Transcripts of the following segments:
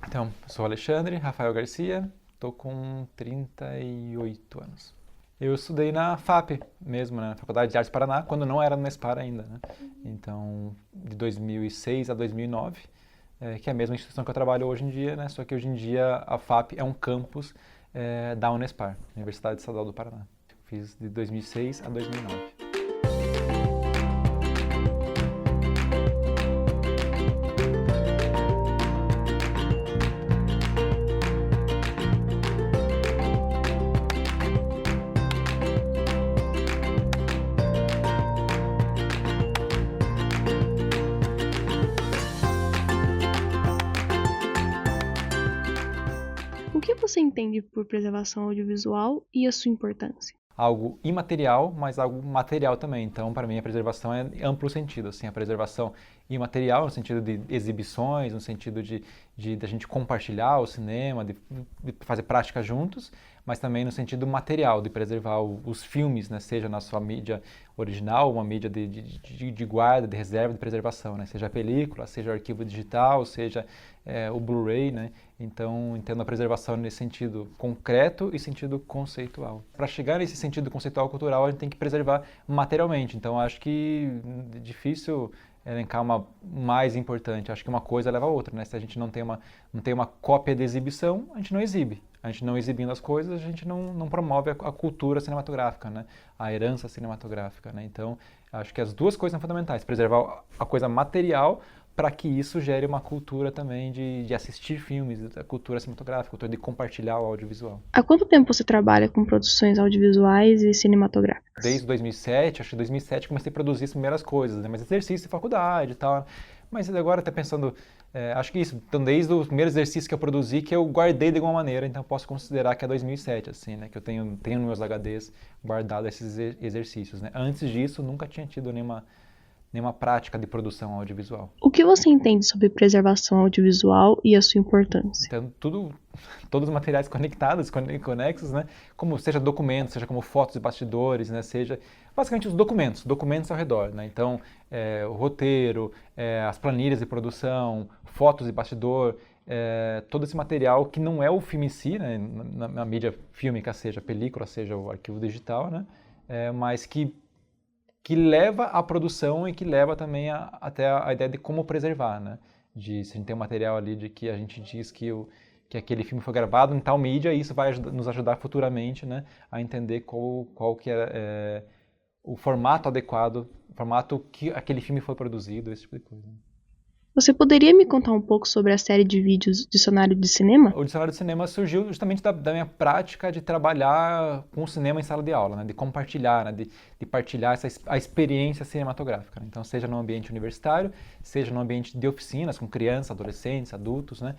Então, sou Alexandre Rafael Garcia, estou com 38 anos. Eu estudei na FAP mesmo, né, na Faculdade de Artes do Paraná, quando não era no Nespar ainda, né? Então, de 2006 a 2009, que é a mesma instituição que eu trabalho hoje em dia, né? Só que hoje em dia a FAP é um campus da Unespar, Universidade Estadual do Paraná. Fiz de 2006 a 2009. O que você entende por preservação audiovisual e a sua importância? Algo imaterial, mas algo material também. Então, para mim, a preservação é amplo sentido. Assim, a preservação imaterial, no sentido de exibições, no sentido de a gente compartilhar o cinema, de fazer prática juntos, mas também no sentido material, de preservar os filmes, né, seja na sua mídia original, uma mídia de guarda, de reserva, de preservação, né, seja a película, seja o arquivo digital, seja o Blu-ray, né? Então, entendo a preservação nesse sentido concreto e sentido conceitual. Para chegar nesse sentido conceitual cultural, a gente tem que preservar materialmente. Então, acho que é difícil elencar uma mais importante. Acho que uma coisa leva a outra, né? Se a gente não tem uma cópia de exibição, a gente não exibe. A gente não exibindo as coisas, a gente não promove a cultura cinematográfica, né? A herança cinematográfica, né? Então, acho que as duas coisas são fundamentais. Preservar a coisa material para que isso gere uma cultura também de assistir filmes, a cultura cinematográfica, a cultura de compartilhar o audiovisual. Há quanto tempo você trabalha com produções audiovisuais e cinematográficas? Desde 2007, acho que 2007 comecei a produzir as primeiras coisas, né? Mas exercício de faculdade e tal. Mas agora até pensando, acho que isso, então desde o primeiro exercício que eu produzi, que eu guardei de alguma maneira, então posso considerar que é 2007, assim, né? Que eu tenho nos meus HDs guardado esses exercícios, né? Antes disso, nunca tinha tido nenhuma prática de produção audiovisual. O que você entende sobre preservação audiovisual e a sua importância? Então, todos os materiais conectados, conexos, né? Como seja documentos, seja como fotos de bastidores, né? Seja basicamente os documentos ao redor, né? Então, o roteiro, as planilhas de produção, fotos de bastidor, todo esse material que não é o filme em si, né? Na mídia fílmica, seja película, seja o arquivo digital, né? Mas que leva à produção e que leva também até a ideia de como preservar, né? De se a gente tem um material ali de que a gente diz que aquele filme foi gravado em tal mídia, e isso vai nos ajudar futuramente, né, a entender qual que é o formato adequado, o formato que aquele filme foi produzido, esse tipo de coisa. Você poderia me contar um pouco sobre a série de vídeos Dicionário de Cinema? O dicionário de cinema surgiu justamente da minha prática de trabalhar com o cinema em sala de aula, né? De compartilhar, né? De partilhar a experiência cinematográfica, né? Então, seja no ambiente universitário, seja no ambiente de oficinas com crianças, adolescentes, adultos, né?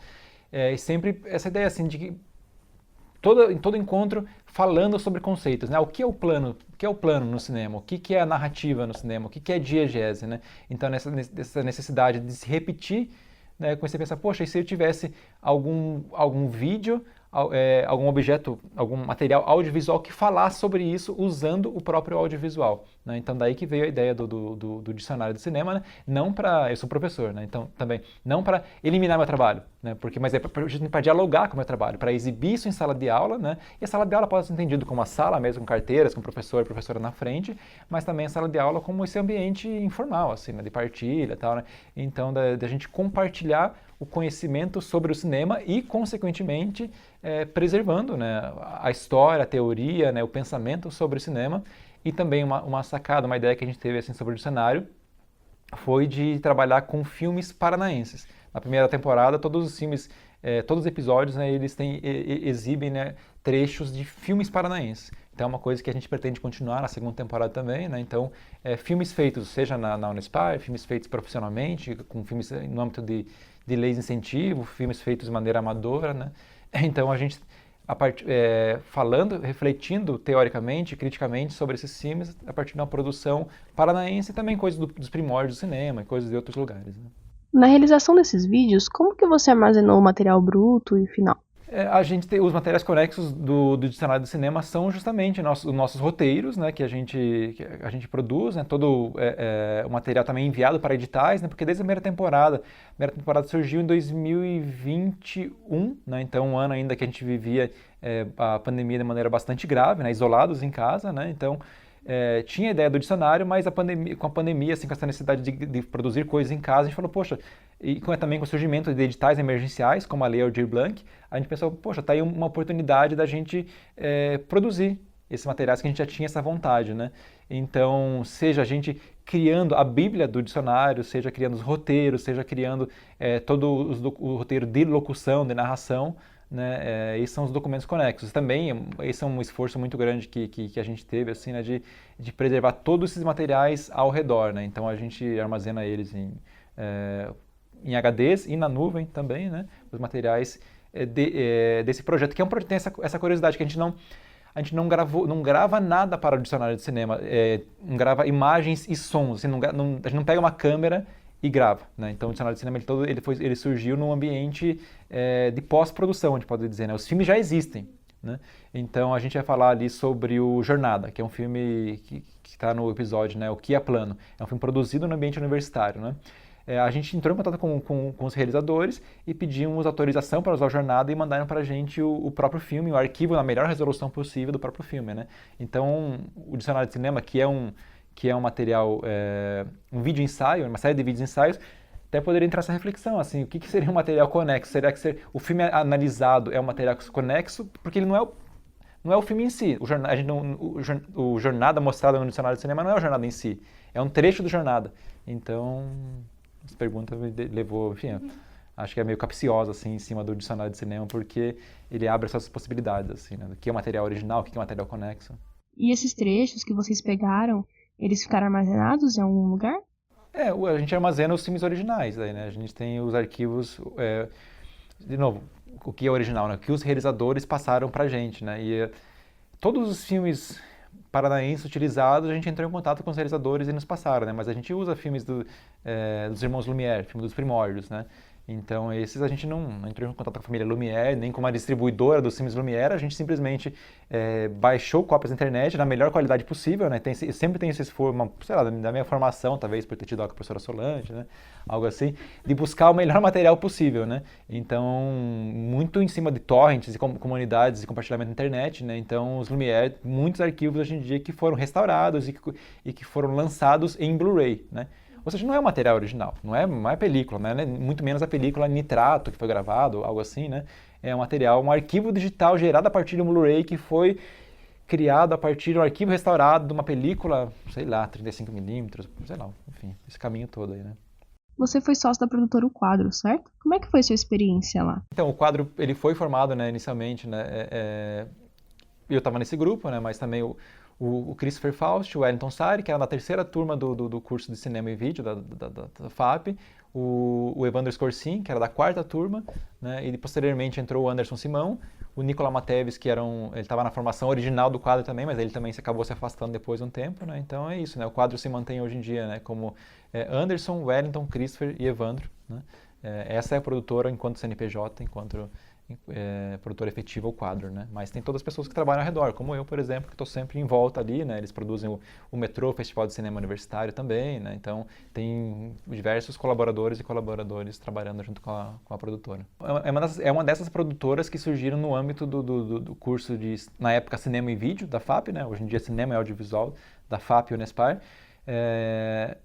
E sempre essa ideia assim de que em todo encontro falando sobre conceitos, né? O que é o plano? O que é o plano no cinema? O que é a narrativa no cinema? O que é diegese, né? Então, nessa necessidade de se repetir, né, eu comecei a pensar, poxa, e se eu tivesse algum vídeo, algum objeto, algum material audiovisual que falasse sobre isso usando o próprio audiovisual, né? Então daí que veio a ideia do dicionário de cinema, né? Não para, eu sou professor, né? Então também não para eliminar meu trabalho, né? Mas é para dialogar com o meu trabalho, para exibir isso em sala de aula, né? E a sala de aula pode ser entendida como uma sala mesmo, com carteiras, com professor e professora na frente, mas também a sala de aula como esse ambiente informal, assim, né? De partilha e tal, né? Então da gente compartilhar o conhecimento sobre o cinema e, consequentemente, preservando, né, a história, a teoria, né, o pensamento sobre o cinema. E também uma sacada, uma ideia que a gente teve assim, sobre o dicionário foi de trabalhar com filmes paranaenses. Na primeira temporada, todos os filmes, todos os episódios, né, eles exibem, né, trechos de filmes paranaenses. Então é uma coisa que a gente pretende continuar na segunda temporada também, né? Então, filmes feitos, seja na Unespar, filmes feitos profissionalmente, com filmes no âmbito de leis de incentivo, filmes feitos de maneira amadora, né? Então a gente, falando, refletindo teoricamente, criticamente sobre esses filmes, a partir de uma produção paranaense e também coisas dos primórdios do cinema e coisas de outros lugares, né? Na realização desses vídeos, como que você armazenou o material bruto e final? A gente tem, os materiais conexos do dicionário do cinema são justamente os nossos roteiros, né, que a gente produz, né, todo o material também enviado para editais, né, porque desde a primeira temporada surgiu em 2021, né, então um ano ainda que a gente vivia a pandemia de maneira bastante grave, né, isolados em casa, né, então tinha a ideia do dicionário, mas com a pandemia, assim, com essa necessidade de produzir coisas em casa, a gente falou, poxa, também com o surgimento de editais emergenciais, como a Lei Aldir Blanc, a gente pensou, poxa, tá aí uma oportunidade da gente produzir esses materiais que a gente já tinha essa vontade, né? Então, seja a gente criando a Bíblia do dicionário, seja criando os roteiros, seja criando todo o roteiro de locução, de narração, né? Esses são os documentos conexos. Também, esse é um esforço muito grande que a gente teve, assim, né? De preservar todos esses materiais ao redor, né? Então, a gente armazena eles em HDs e na nuvem também, né? Os materiais desse projeto, que é um projeto que tem essa curiosidade, que a gente não grava nada para o dicionário de cinema, não grava imagens e sons, assim, a gente não pega uma câmera e grava, né? Então o dicionário de cinema ele surgiu num ambiente de pós-produção, a gente pode dizer, né? Os filmes já existem, né? Então a gente vai falar ali sobre o Jornada, que é um filme que está no episódio, né? O Que é Plano. É um filme produzido no ambiente universitário, né? A gente entrou em contato com os realizadores e pedimos autorização para usar o Jornada e mandaram para a gente o próprio filme, o arquivo na melhor resolução possível do próprio filme, né? Então, o dicionário de cinema, que é um material, um vídeo ensaio, uma série de vídeos ensaios, até poderia entrar essa reflexão, assim, o que seria um material conexo? Será que o filme analisado é um material conexo? Porque ele não é o filme em si. O Jornada mostrado no dicionário de cinema não é o Jornada em si, é um trecho do Jornada. Então, essa pergunta me levou, enfim, acho que é meio capciosa, assim, em cima do dicionário de cinema, porque ele abre essas possibilidades, assim, né? O que é material original, o que é material conexo. E esses trechos que vocês pegaram, eles ficaram armazenados em algum lugar? A gente armazena os filmes originais, aí, né? A gente tem os arquivos, de novo, o que é original, né? O que os realizadores passaram pra gente, né? E todos os filmes paranaenses utilizados, a gente entrou em contato com os realizadores e nos passaram, né? Mas a gente usa filmes dos irmãos Lumière, filme dos primórdios, né? Então esses a gente não entrou em contato com a família Lumière, nem com uma distribuidora dos filmes Lumière, a gente simplesmente baixou cópias na internet na melhor qualidade possível, né? Sempre tem esse esforço, sei lá, da minha formação, talvez por ter tido aula com a professora Solange, né? Algo assim, de buscar o melhor material possível, né? Então, muito em cima de torrents e comunidades e compartilhamento na internet, né? Então, os Lumière, muitos arquivos hoje em dia que foram restaurados e que foram lançados em Blu-ray, né? Ou seja, não é o material original, não é película, né? Muito menos a película Nitrato, que foi gravado, algo assim, né? É um material, um arquivo digital gerado a partir de um Blu-ray que foi criado a partir de um arquivo restaurado de uma película, sei lá, 35mm, sei lá, enfim, esse caminho todo aí, né? Você foi sócio da produtora O Quadro, certo? Como é que foi sua experiência lá? Então, o quadro, ele foi formado, né, inicialmente, né, eu estava nesse grupo, né, mas também o Christopher Faust, o Wellington Sari, que era da terceira turma do curso de cinema e vídeo da FAP, o Evandro Scorsin, que era da quarta turma, né, e posteriormente entrou o Anderson Simão, o Nicola Mateves, que ele estava na formação original do quadro também, mas ele também acabou se afastando depois de um tempo, né, então é isso, né, o quadro se mantém hoje em dia, né, como Anderson, Wellington, Christopher e Evandro, né, essa é a produtora enquanto CNPJ, enquanto produtora efetiva o quadro, né? Mas tem todas as pessoas que trabalham ao redor, como eu, por exemplo, que estou sempre em volta ali, né? Eles produzem o Metrô, Festival de Cinema Universitário também, né? Então tem diversos colaboradores e colaboradores trabalhando junto com a produtora. É uma dessas produtoras que surgiram no âmbito do curso na época, Cinema e Vídeo, da FAP, né? Hoje em dia Cinema e Audiovisual, da FAP e Unespar.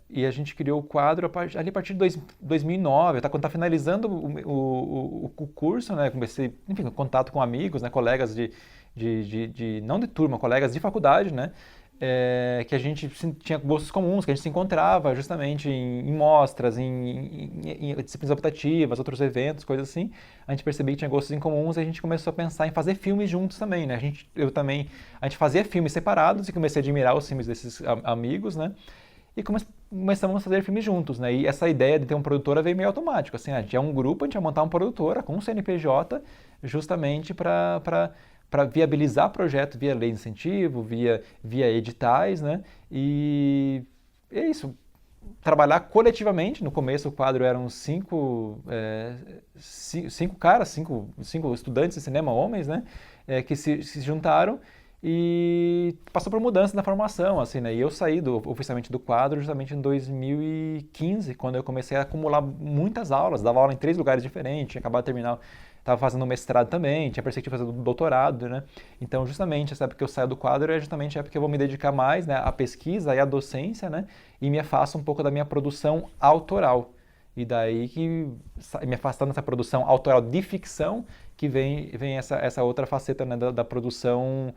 E a gente criou o quadro ali a partir de 2009, quando está finalizando o curso, né, comecei, enfim, contato com amigos, né, colegas não de turma, colegas de faculdade, né, que a gente tinha gostos comuns, que a gente se encontrava justamente em mostras, em disciplinas optativas, outros eventos, coisas assim. A gente percebia que tinha gostos em comuns e a gente começou a pensar em fazer filmes juntos também, né? A gente fazia filmes separados e comecei a admirar os filmes desses amigos, né? E começamos a fazer filmes juntos, né? E essa ideia de ter uma produtora veio meio automático, assim, a gente é um grupo, a gente vai montar uma produtora com um CNPJ justamente para viabilizar projeto via lei de incentivo, via editais, né? E é isso. trabalhar coletivamente. No começo o quadro eram cinco caras, cinco estudantes de cinema, homens, né, que se juntaram e passou por mudança na formação, assim, né, e eu saí oficialmente do quadro justamente em 2015, quando eu comecei a acumular muitas aulas, dava aula em 3 lugares diferentes, tinha acabado de terminar, estava fazendo um mestrado também, tinha perspectiva de fazer um doutorado, né, então justamente essa época que eu saio do quadro é justamente a época que eu vou me dedicar mais, né, à pesquisa e à docência, né, e me afasto um pouco da minha produção autoral. E daí que, me afastando dessa produção autoral de ficção, que vem essa outra faceta, né, da produção,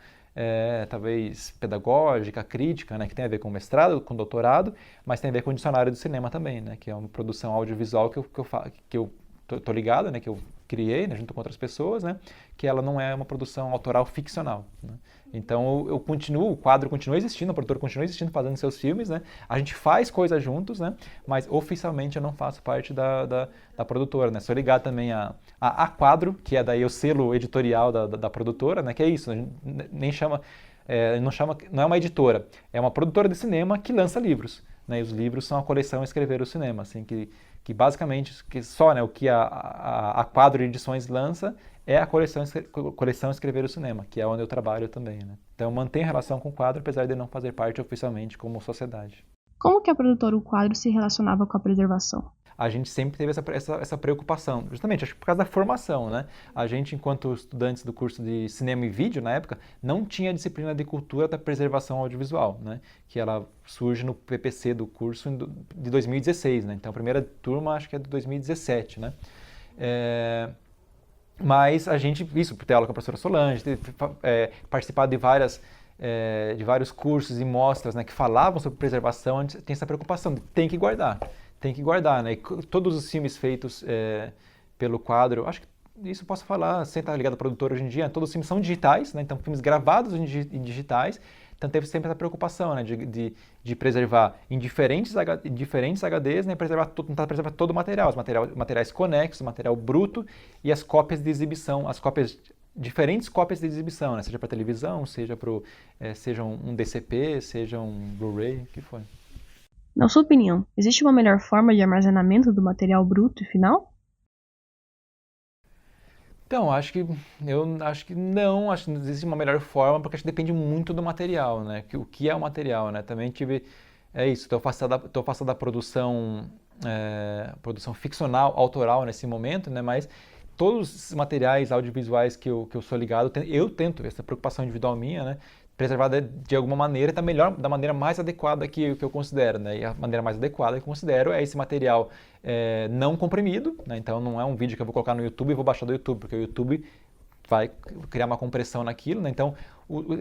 talvez pedagógica, crítica, né, que tem a ver com mestrado, com doutorado, mas tem a ver com o dicionário do cinema também, né, que é uma produção audiovisual que eu tô ligado, né, que eu criei, né, junto com outras pessoas, né, que ela não é uma produção autoral ficcional, né. Então eu continuo, o quadro continua existindo, a produtora continua existindo, fazendo seus filmes, né, a gente faz coisas juntos, né, mas oficialmente eu não faço parte da produtora, né, sou ligado também a Quadro, que é daí o selo editorial da produtora, né, que é isso, nem chama, não é uma editora, é uma produtora de cinema que lança livros, né, e os livros são a coleção Escrever o Cinema, assim, que basicamente, que só, né, o que a Quadro Edições lança é a coleção Escrever o Cinema, que é onde eu trabalho também, né. Então eu mantenho relação com o quadro, apesar de não fazer parte oficialmente como sociedade. Como que a produtora O Quadro se relacionava com a preservação? A gente sempre teve essa preocupação, justamente, acho que por causa da formação, né? A gente, enquanto estudantes do curso de cinema e vídeo, na época, não tinha a disciplina de cultura da preservação audiovisual, né? Que ela surge no PPC do curso de 2016, né? Então, a primeira turma, acho que é de 2017, né? Mas a gente, isso, por ter aula com a professora Solange, ter participado de vários cursos e mostras, né, que falavam sobre preservação, a gente tem essa preocupação, tem que guardar, né? E todos os filmes feitos pelo quadro, acho que isso eu posso falar sem estar ligado à produtora hoje em dia, todos os filmes são digitais, né? Então filmes gravados em digitais, então teve sempre essa preocupação, né, de preservar em diferentes HDs, né, tentar preservar todo o material, os materiais conexos, o material bruto e as cópias de exibição, diferentes cópias de exibição, né, seja para televisão, seja um DCP, seja um Blu-ray, o que for. Na sua opinião, existe uma melhor forma de armazenamento do material bruto e final? Então, eu acho que não existe uma melhor forma, porque acho que depende muito do material, né? O que é o material, né? Também estou afastado da produção ficcional, autoral nesse momento, né? Mas todos os materiais audiovisuais que eu sou ligado, eu tento, essa preocupação individual minha, né? Preservar de alguma maneira, da maneira mais adequada que eu considero, né? E a maneira mais adequada que eu considero é esse material não comprimido, né? Então não é um vídeo que eu vou colocar no YouTube e vou baixar do YouTube, porque o YouTube vai criar uma compressão naquilo, né? Então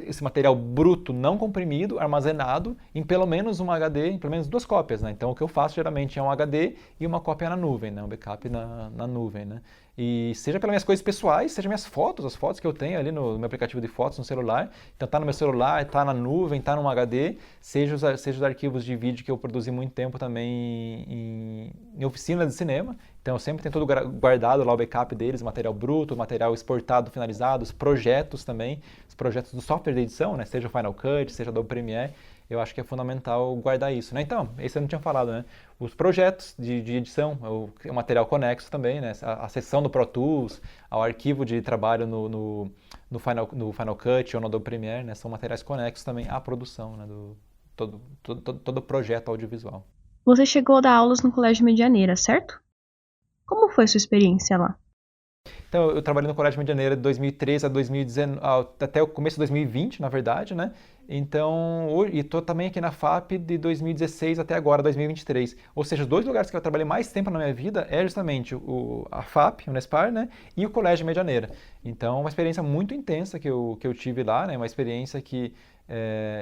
esse material bruto não comprimido, armazenado em pelo menos um HD, em pelo menos 2 cópias, né? Então o que eu faço geralmente é um HD e uma cópia na nuvem, né? Um backup na nuvem, né? E seja pelas minhas coisas pessoais, seja minhas fotos, as fotos que eu tenho ali no meu aplicativo de fotos no celular. Então tá no meu celular, tá na nuvem, tá num HD, seja os arquivos de vídeo que eu produzi muito tempo também em oficinas de cinema. Então eu sempre tenho tudo guardado lá o backup deles, material bruto, material exportado, finalizado, os projetos também, os projetos do software de edição, né? Seja o Final Cut, seja o Adobe Premiere. Eu acho que é fundamental guardar isso, né? Então, esse eu não tinha falado, né? Os projetos de edição, o material conexo também, né? A seção do Pro Tools, o arquivo de trabalho no Final Cut ou no Adobe Premiere, né? São materiais conexos também à produção, né? Todo projeto audiovisual. Você chegou a dar aulas no Colégio Medianeira, certo? Como foi sua experiência lá? Então, eu trabalhei no Colégio Medianeira de 2013 a 2019, até o começo de 2020, na verdade, né? Então, e estou também aqui na FAP de 2016 até agora, 2023. Ou seja, os 2 lugares que eu trabalhei mais tempo na minha vida é justamente a FAP, Unespar, né? E o Colégio Medianeira. Então, uma experiência muito intensa que eu tive lá, né? Uma experiência que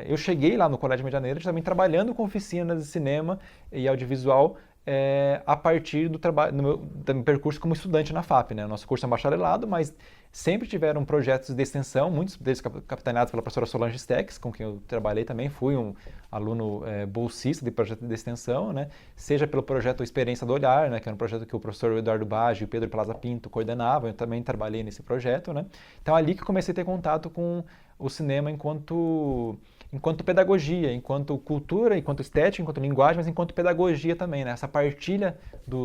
eu cheguei lá no Colégio Medianeira também trabalhando com oficinas de cinema e audiovisual, a partir do meu percurso como estudante na FAP, né? O nosso curso é um bacharelado, mas sempre tiveram projetos de extensão, muitos deles capitaneados pela professora Solange Stex, com quem eu trabalhei também, fui um aluno bolsista de projeto de extensão, né? Seja pelo projeto Experiência do Olhar, né? Que era um projeto que o professor Eduardo Bage e o Pedro Plaza Pinto coordenavam, eu também trabalhei nesse projeto, né? Então, ali que comecei a ter contato com o cinema enquanto pedagogia, enquanto cultura, enquanto estética, enquanto linguagem, mas enquanto pedagogia também, né? Essa partilha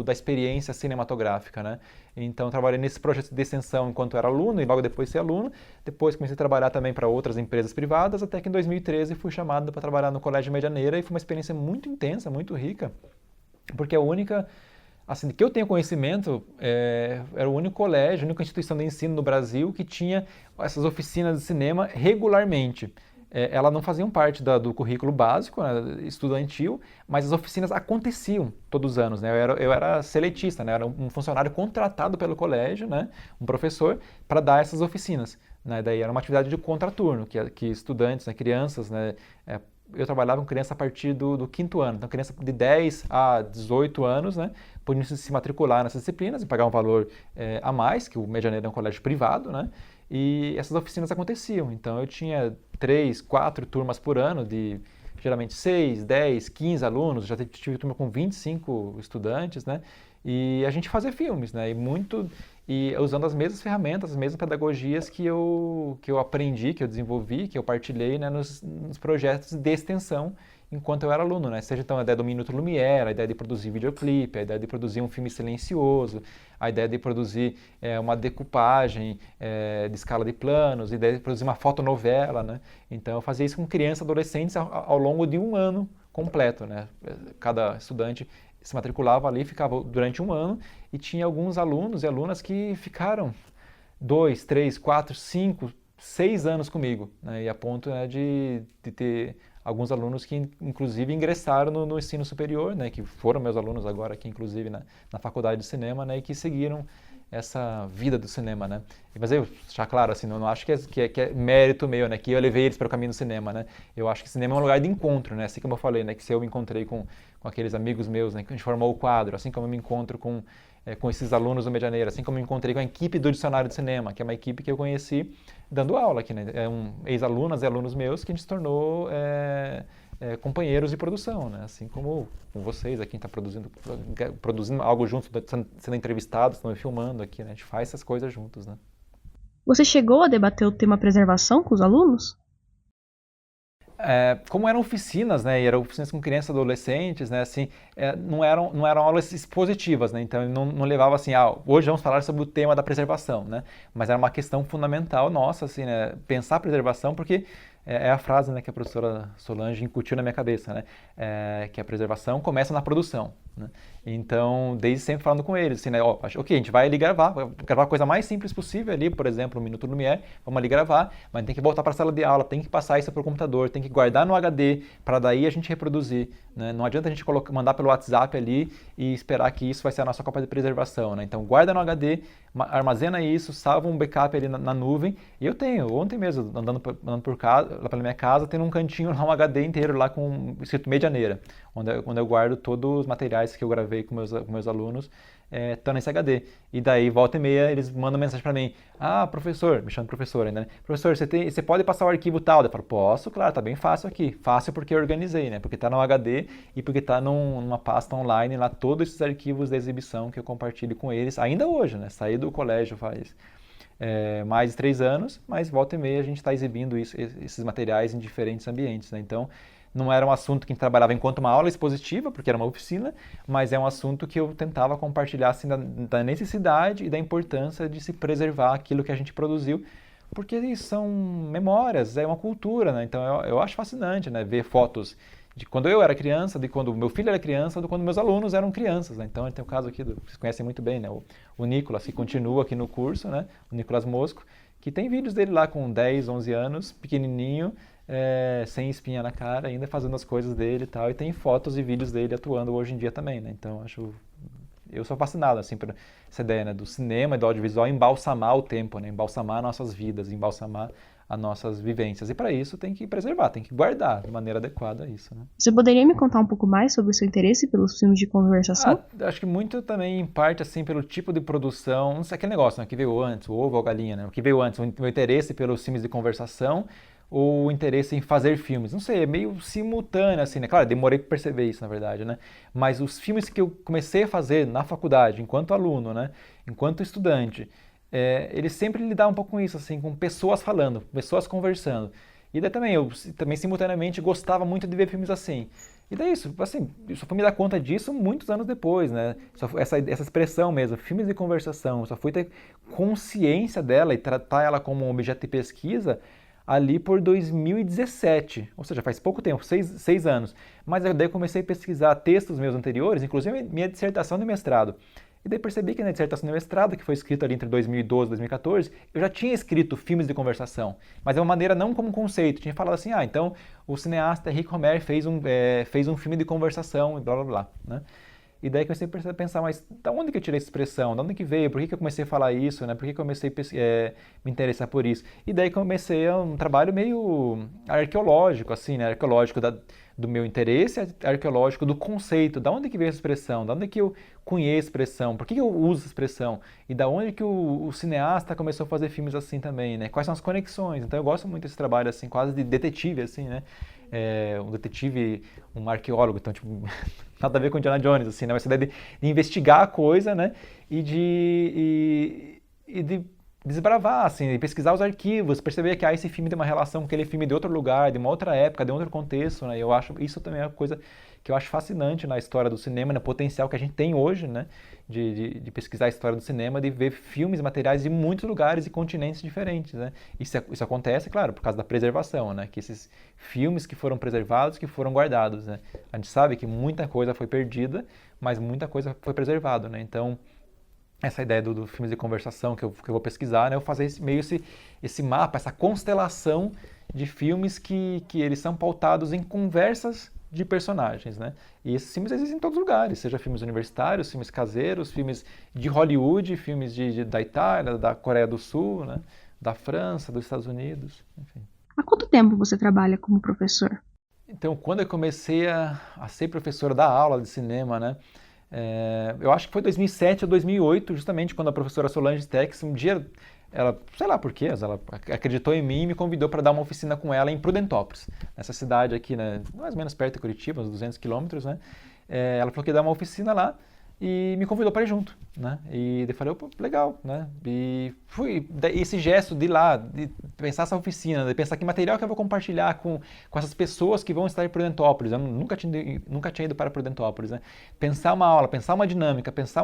da experiência cinematográfica, né? Então, trabalhei nesse projeto de extensão enquanto era aluno e logo depois ser aluno. Depois comecei a trabalhar também para outras empresas privadas, até que em 2013 fui chamado para trabalhar no Colégio Medianeira e foi uma experiência muito intensa, muito rica, porque a única, assim, que eu tenho conhecimento, era o único colégio, a única instituição de ensino no Brasil que tinha essas oficinas de cinema regularmente. Elas não faziam parte do currículo básico, né, estudantil, mas as oficinas aconteciam todos os anos, né? Eu era seletista, né? Eu era um funcionário contratado pelo colégio, né? Um professor, para dar essas oficinas, né? Daí era uma atividade de contraturno, que estudantes, né, crianças, né, eu trabalhava com criança a partir do quinto ano, então criança de 10 a 18 anos, né, podiam se matricular nessas disciplinas e pagar um valor a mais, que o Medianeira é um colégio privado, né, e essas oficinas aconteciam. Então eu tinha 3, 4 turmas por ano, de geralmente 6, 10, 15 alunos, já tive turma com 25 estudantes, né, e a gente fazia filmes, né, e usando as mesmas ferramentas, as mesmas pedagogias que eu aprendi, que eu desenvolvi, que eu partilhei, né, nos projetos de extensão enquanto eu era aluno, né? Seja então a ideia do Minuto Lumière, a ideia de produzir videoclipe, a ideia de produzir um filme silencioso, a ideia de produzir uma decupagem de escala de planos, a ideia de produzir uma fotonovela, né? Então eu fazia isso com crianças e adolescentes ao longo de um ano completo, né? Cada estudante se matriculava ali, ficava durante um ano e tinha alguns alunos e alunas que ficaram 2, 3, 4, 5, 6 anos comigo, né? E a ponto, né, de ter alguns alunos que inclusive ingressaram no ensino superior, né, que foram meus alunos agora aqui inclusive na faculdade de cinema, né, e que seguiram essa vida do cinema, né. Mas eu, já claro, assim, não acho que é mérito meu, né, que eu levei eles para o caminho do cinema, né. Eu acho que cinema é um lugar de encontro, né, assim como eu falei, né, que se eu me encontrei com aqueles amigos meus, né, que a gente formou o quadro, assim como eu me encontro com esses alunos do Medianeira, assim como eu me encontrei com a equipe do Dicionário de Cinema, que é uma equipe que eu conheci dando aula aqui, né? Ex-alunas e alunos meus que a gente se tornou companheiros de produção, né? Assim como com vocês aqui, está produzindo algo junto, sendo entrevistados, estão me filmando aqui, né? A gente faz essas coisas juntos, né? Você chegou a debater o tema preservação com os alunos? Como eram oficinas, né, e eram oficinas com crianças e adolescentes, né, assim, não eram aulas expositivas, né, então ele não levava assim, hoje vamos falar sobre o tema da preservação, né, mas era uma questão fundamental nossa, assim, né, pensar a preservação, porque é a frase, né, que a professora Solange incutiu na minha cabeça, né, que a preservação começa na produção, né, então, desde sempre falando com eles, assim, né, ok, a gente vai ali gravar a coisa mais simples possível ali, por exemplo, o Minuto Lumière, vamos ali gravar, mas tem que voltar para a sala de aula, tem que passar isso para o computador, tem que guardar no HD, para daí a gente reproduzir, né, não adianta a gente mandar pelo WhatsApp ali e esperar que isso vai ser a nossa cópia de preservação, né, então guarda no HD, armazena isso, salva um backup ali na nuvem, e eu tenho, ontem mesmo, andando por casa, lá pela minha casa, tem um cantinho lá, um HD inteiro lá com escrito Medianeira, onde eu guardo todos os materiais que eu gravei com meus alunos, estão nesse HD. E daí, volta e meia, eles mandam mensagem para mim, professor, me chama de professor ainda, né? Professor, você pode passar o arquivo tal? Eu falo, posso, claro, tá bem fácil aqui. Fácil porque eu organizei, né? Porque tá no HD e porque tá numa pasta online lá, todos esses arquivos de exibição que eu compartilho com eles, ainda hoje, né? Saí do colégio faz mais de 3 anos, mas volta e meia a gente está exibindo esses materiais em diferentes ambientes, né? Então, não era um assunto que a gente trabalhava enquanto uma aula expositiva, porque era uma oficina, mas é um assunto que eu tentava compartilhar assim, da necessidade e da importância de se preservar aquilo que a gente produziu, porque são memórias, é uma cultura, né? Então eu acho fascinante, né? Ver fotos de quando eu era criança, de quando meu filho era criança, de quando meus alunos eram crianças, né? Então tem o caso aqui, vocês conhecem muito bem, né? O Nicolas, que continua aqui no curso, né? O Nicolas Mosco, que tem vídeos dele lá com 10, 11 anos, pequenininho, sem espinha na cara, ainda fazendo as coisas dele e tal, e tem fotos e vídeos dele atuando hoje em dia também, né? Então acho Eu sou fascinado, assim, por essa ideia, né, do cinema e do audiovisual embalsamar o tempo, né, embalsamar nossas vidas, embalsamar as nossas vivências. E para isso tem que preservar, tem que guardar de maneira adequada isso, né. Você poderia me contar um pouco mais sobre o seu interesse pelos filmes de conversação? Acho que muito também, em parte, assim, pelo tipo de produção, não sei, aquele negócio, né, que veio antes, o ovo ou a galinha, né, o que veio antes, o meu interesse pelos filmes de conversação ou o interesse em fazer filmes, não sei, é meio simultâneo, assim, né, claro, demorei para perceber isso, na verdade, né, mas os filmes que eu comecei a fazer na faculdade, enquanto aluno, né, enquanto estudante, eles sempre lidavam um pouco com isso, assim, com pessoas falando, pessoas conversando, e daí também, eu também simultaneamente gostava muito de ver filmes assim. E daí isso, assim, eu só fui me dar conta disso muitos anos depois, né? Essa expressão mesmo, filmes de conversação, eu só fui ter consciência dela e tratar ela como um objeto de pesquisa ali por 2017, ou seja, faz pouco tempo, seis anos. Mas daí eu comecei a pesquisar textos meus anteriores, inclusive minha dissertação de mestrado. E daí percebi que na dissertação de mestrado, que foi escrita ali entre 2012 e 2014, eu já tinha escrito filmes de conversação, mas de uma maneira não como conceito. Tinha falado assim, então o cineasta Henrique Romer fez um filme de conversação e blá blá blá, né? E daí comecei a pensar, mas da onde que eu tirei essa expressão? Da onde que veio? Por que que eu comecei a falar isso, né? Por que que eu comecei a me interessar por isso? E daí comecei um trabalho meio arqueológico, assim, né? Arqueológico do meu interesse, arqueológico do conceito. Da onde que veio essa expressão? Da onde que eu conheço a expressão? Por que que eu uso essa expressão? E da onde que o cineasta começou a fazer filmes assim também, né? Quais são as conexões? Então eu gosto muito desse trabalho, assim, quase de detetive, assim, né? Um detetive, um arqueólogo, então, tipo, nada a ver com Indiana Jones, assim, né? Mas essa ideia de investigar a coisa, né? E de desbravar, assim, de pesquisar os arquivos, perceber que esse filme tem uma relação com aquele filme de outro lugar, de uma outra época, de outro contexto, né? Eu acho isso também é uma coisa que eu acho fascinante na história do cinema, no potencial que a gente tem hoje, né? De pesquisar a história do cinema, de ver filmes, materiais de muitos lugares e continentes diferentes, né? Isso acontece, claro, por causa da preservação, né? Que esses filmes que foram preservados, que foram guardados, né? A gente sabe que muita coisa foi perdida, mas muita coisa foi preservada, né? Então, essa ideia do filmes de conversação que eu vou pesquisar, né? Eu fazer esse mapa, essa constelação de filmes que eles são pautados em conversas de personagens, né? E esses filmes existem em todos os lugares, seja filmes universitários, filmes caseiros, filmes de Hollywood, filmes da Itália, da Coreia do Sul, né? Da França, dos Estados Unidos, enfim. Há quanto tempo você trabalha como professor? Então, quando eu comecei a ser professor da aula de cinema, né? Eu acho que foi 2007 ou 2008, justamente quando a professora Solange Tex, um dia, ela, sei lá por quê, ela acreditou em mim e me convidou para dar uma oficina com ela em Prudentópolis, nessa cidade aqui, né, mais ou menos perto de Curitiba, uns 200 quilômetros, né? Ela falou que ia dar uma oficina lá e me convidou para ir junto, né? E eu falei, pô, legal, né? E fui, esse gesto de ir lá, de pensar essa oficina, de pensar que material que eu vou compartilhar com essas pessoas que vão estar em Prudentópolis, eu nunca tinha ido para Prudentópolis, né? Pensar uma aula, pensar uma dinâmica, pensar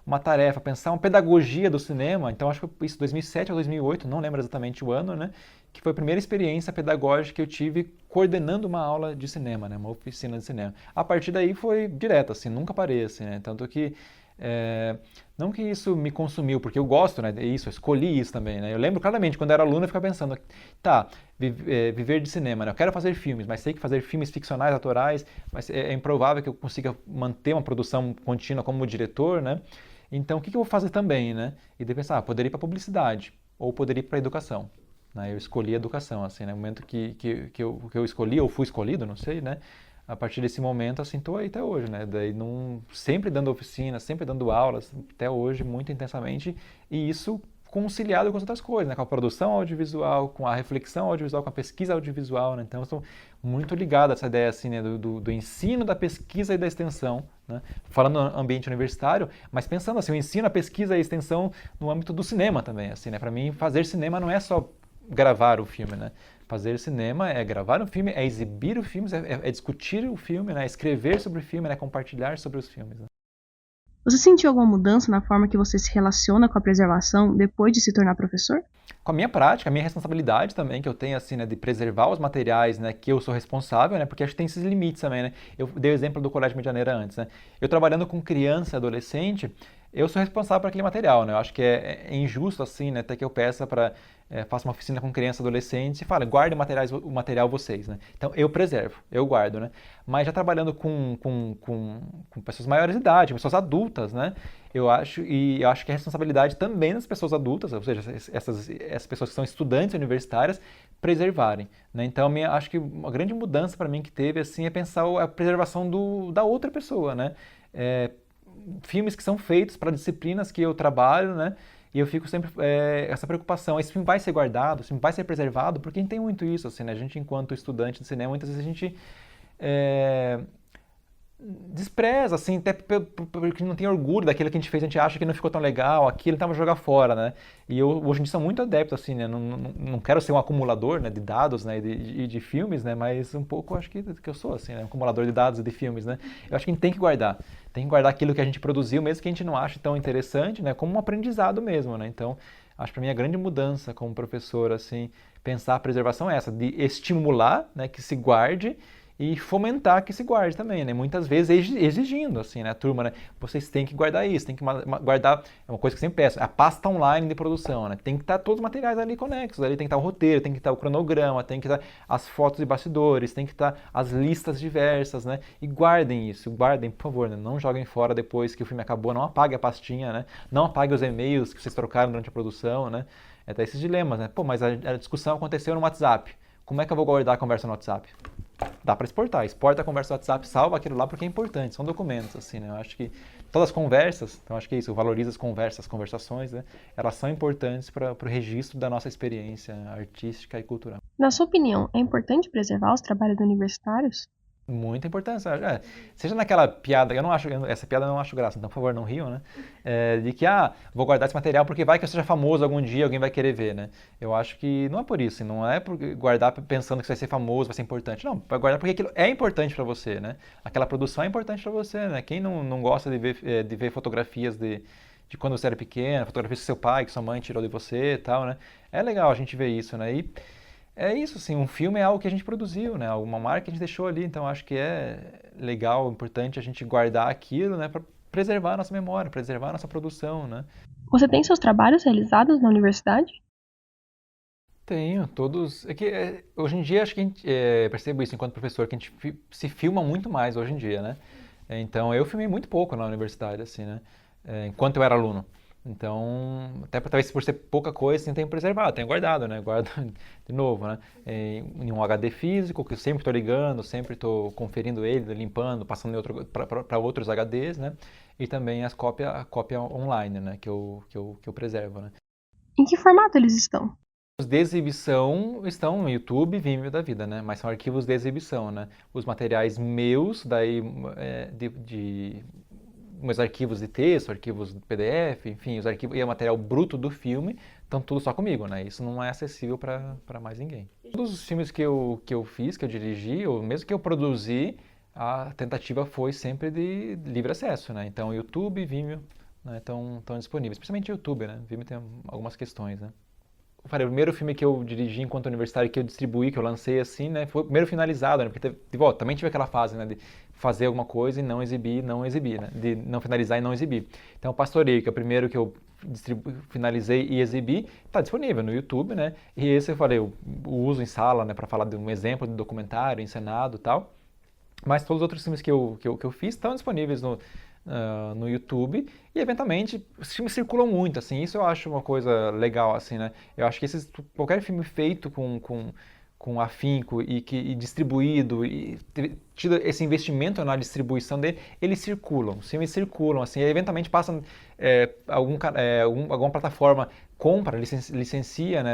uma tarefa, pensar uma pedagogia do cinema, então acho que foi isso, 2007 ou 2008, não lembro exatamente o ano, né? Que foi a primeira experiência pedagógica que eu tive coordenando uma aula de cinema, né, uma oficina de cinema. A partir daí foi direto, assim, nunca parei, assim, né, tanto que não que isso me consumiu, porque eu gosto, né, eu escolhi isso também, né, eu lembro claramente, quando eu era aluno eu ficava pensando, tá, viver de cinema, né, eu quero fazer filmes, mas sei que fazer filmes ficcionais, autorais, mas é improvável que eu consiga manter uma produção contínua como diretor, né, então o que eu vou fazer também, né, e daí pensar, poderia ir para publicidade, ou poderia ir para educação. Né, eu escolhi a educação, assim, né, no momento que eu escolhi, ou fui escolhido, não sei, né, a partir desse momento, assim, estou aí até hoje, né, daí sempre dando oficinas, sempre dando aulas, até hoje, muito intensamente, e isso conciliado com as outras coisas, né, com a produção audiovisual, com a reflexão audiovisual, com a pesquisa audiovisual, né, então eu estou muito ligado a essa ideia, assim, né, do ensino, da pesquisa e da extensão, né, falando no ambiente universitário, mas pensando, assim, o ensino, a pesquisa e a extensão no âmbito do cinema também, assim, né, para mim, fazer cinema não é só gravar o filme, né? Fazer cinema é gravar um filme, é exibir o filme, é discutir o filme, né? É escrever sobre o filme, né? Compartilhar sobre os filmes. Né? Você sentiu alguma mudança na forma que você se relaciona com a preservação depois de se tornar professor? Com a minha prática, a minha responsabilidade também que eu tenho, assim, né, de preservar os materiais, né, que eu sou responsável, né, porque acho que tem esses limites também, né. Eu dei o exemplo do Colégio Medianeira antes, né. Eu trabalhando com criança e adolescente, eu sou responsável por aquele material, né? Eu acho que é injusto, assim, né? Até que eu peça para faça uma oficina com crianças e adolescentes e fala, guardem o material vocês, né? Então, eu preservo, eu guardo, né? Mas já trabalhando com pessoas maiores de idade, pessoas adultas, né? Eu acho que a responsabilidade também das pessoas adultas, ou seja, essas pessoas que são estudantes universitárias, preservarem, né? Então, acho que uma grande mudança para mim que teve, assim, é pensar a preservação da outra pessoa, né? Filmes que são feitos para disciplinas que eu trabalho, né? E eu fico sempre essa preocupação, esse filme vai ser guardado, esse filme vai ser preservado, porque a gente tem muito isso, assim, né? A gente, enquanto estudante de cinema, muitas vezes a gente é, despreza, assim, até porque não tem orgulho daquilo que a gente fez, a gente acha que não ficou tão legal, aquilo então vamos jogar fora, né? E eu hoje em dia sou muito adepto, assim, né? Não quero ser um acumulador, né, de dados, né, e de filmes, né? Mas um pouco acho que eu sou, assim, né? Um acumulador de dados e de filmes, né? Eu acho que a gente tem que guardar. Tem que guardar aquilo que a gente produziu, mesmo que a gente não ache tão interessante, né? Como um aprendizado mesmo, né? Então, acho que para mim a grande mudança como professor, assim, pensar a preservação é essa, de estimular, né, que se guarde e fomentar que se guarde também, né? Muitas vezes exigindo, assim, né? A turma, né? Vocês têm que guardar isso, tem que guardar, é uma coisa que eu sempre peço, a pasta online de produção, né? Tem que estar todos os materiais ali conexos, ali tem que estar o roteiro, tem que estar o cronograma, tem que estar as fotos de bastidores, tem que estar as listas diversas, né? E guardem isso, guardem, por favor, né? Não joguem fora depois que o filme acabou, não apague a pastinha, né? Não apague os e-mails que vocês trocaram durante a produção, né? É até esses dilemas, né? Pô, mas a discussão aconteceu no WhatsApp. Como é que eu vou guardar a conversa no WhatsApp? Dá para exportar, exporta a conversa do WhatsApp, salva aquilo lá porque é importante, são documentos, assim, né? Eu acho que todas as conversas, então acho que é isso, valoriza as conversas, as conversações, né? Elas são importantes para o registro da nossa experiência artística e cultural. Na sua opinião, é importante preservar os trabalhos universitários? Muita importância. Seja naquela piada, essa piada eu não acho graça, então por favor não riam, né? De que, vou guardar esse material porque vai que eu seja famoso algum dia, alguém vai querer ver, né? Eu acho que não é por isso, não é por guardar pensando que você vai ser famoso, vai ser importante. Não, vai guardar porque aquilo é importante para você, né? Aquela produção é importante para você, né? Quem não gosta de ver fotografias de quando você era pequeno, fotografias que seu pai, que sua mãe tirou de você e tal, né? É legal a gente ver isso, né? E é isso, assim, um filme é algo que a gente produziu, né? Uma marca que a gente deixou ali, então acho que é legal, importante a gente guardar aquilo, né? Para preservar a nossa memória, preservar a nossa produção, né? Você tem seus trabalhos realizados na universidade? Tenho, todos. Hoje em dia acho que percebo isso enquanto professor, que a gente se filma muito mais hoje em dia, né? Então eu filmei muito pouco na universidade, assim, né? Enquanto eu era aluno. Então, até talvez por ser pouca coisa, assim, tenho preservado, tenho guardado, né? Guardo de novo, né? Em um HD físico, que eu sempre estou ligando, sempre estou conferindo ele, limpando, passando para outros HDs, né? E também a cópia online, né? Que eu preservo, né? Em que formato eles estão? Os de exibição estão no YouTube, Vimeo da vida, né? Mas são arquivos de exibição, né? Os materiais meus, daí de meus arquivos de texto, arquivos de PDF, enfim, os arquivos e o material bruto do filme estão tudo só comigo, né? Isso não é acessível para mais ninguém. Todos os filmes que eu fiz, que eu dirigi, ou mesmo que eu produzi, a tentativa foi sempre de livre acesso, né? Então, YouTube, Vimeo, né, estão disponíveis, principalmente YouTube, né? Vimeo tem algumas questões, né? Eu falei, o primeiro filme que eu dirigi enquanto universitário, que eu distribuí, que eu lancei assim, né, foi o primeiro finalizado, né, porque também tive aquela fase, né, de fazer alguma coisa e não exibir, né, de não finalizar e não exibir. Então, o Pastoreio, que é o primeiro que eu finalizei e exibi, está disponível no YouTube, né, e esse eu falei, eu uso em sala, né, para falar de um exemplo de documentário, encenado e tal, mas todos os outros filmes que eu fiz estão disponíveis no YouTube e eventualmente os filmes circulam muito, assim, isso eu acho uma coisa legal, assim, né? Eu acho que qualquer filme feito com afinco e distribuído e tido esse investimento na distribuição dele, eles circulam, os filmes circulam, assim, e eventualmente passam alguma plataforma compra, licencia, né,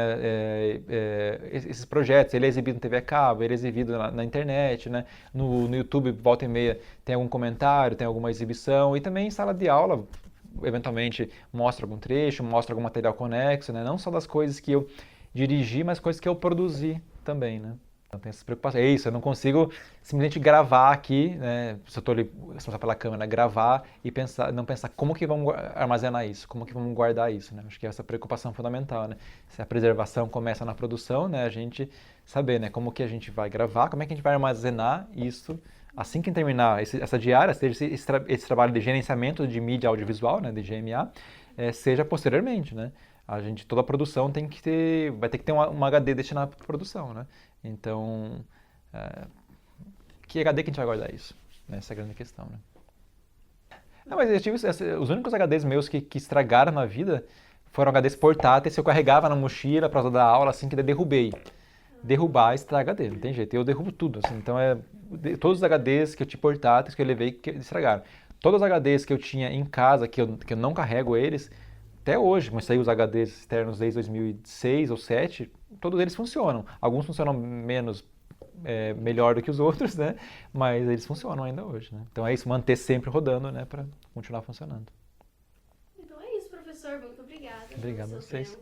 esses projetos, ele é exibido na TV a cabo, ele é exibido na internet, né, no YouTube, volta e meia, tem algum comentário, tem alguma exibição, e também em sala de aula, eventualmente mostra algum trecho, mostra algum material conexo, né, não só das coisas que eu dirigi, mas coisas que eu produzi também, né. Eu tenho essas preocupações. É isso, eu não consigo simplesmente gravar aqui, né, se eu estou ali responsável pela câmera, gravar e pensar, não pensar como que vamos armazenar isso, como que vamos guardar isso, né? Acho que essa preocupação é fundamental, né? Se a preservação começa na produção, né, a gente saber, né, como que a gente vai gravar, como é que a gente vai armazenar isso assim que terminar essa diária, seja esse trabalho de gerenciamento de mídia audiovisual, né, de GMA, seja posteriormente, né? Toda a produção vai ter que ter um HD destinado para produção, né? Então, que HD que a gente vai guardar isso? Essa é a grande questão, né? Não, mas eu tive os únicos HDs meus que estragaram na vida foram HDs portáteis que eu carregava na mochila para usar da aula, assim, que daí derrubei. Derrubar estraga HD, não tem jeito. Eu derrubo tudo, assim. Então, todos os HDs que eu tinha portáteis que eu levei que estragaram. Todos os HDs que eu tinha em casa, que eu não carrego eles, até hoje, mas saiu os HDs externos desde 2006 ou 2007, todos eles funcionam. Alguns funcionam melhor do que os outros, né? Mas eles funcionam ainda hoje, né? Então é isso, manter sempre rodando, né? Para continuar funcionando. Então é isso, professor. Muito obrigada. Obrigado a vocês.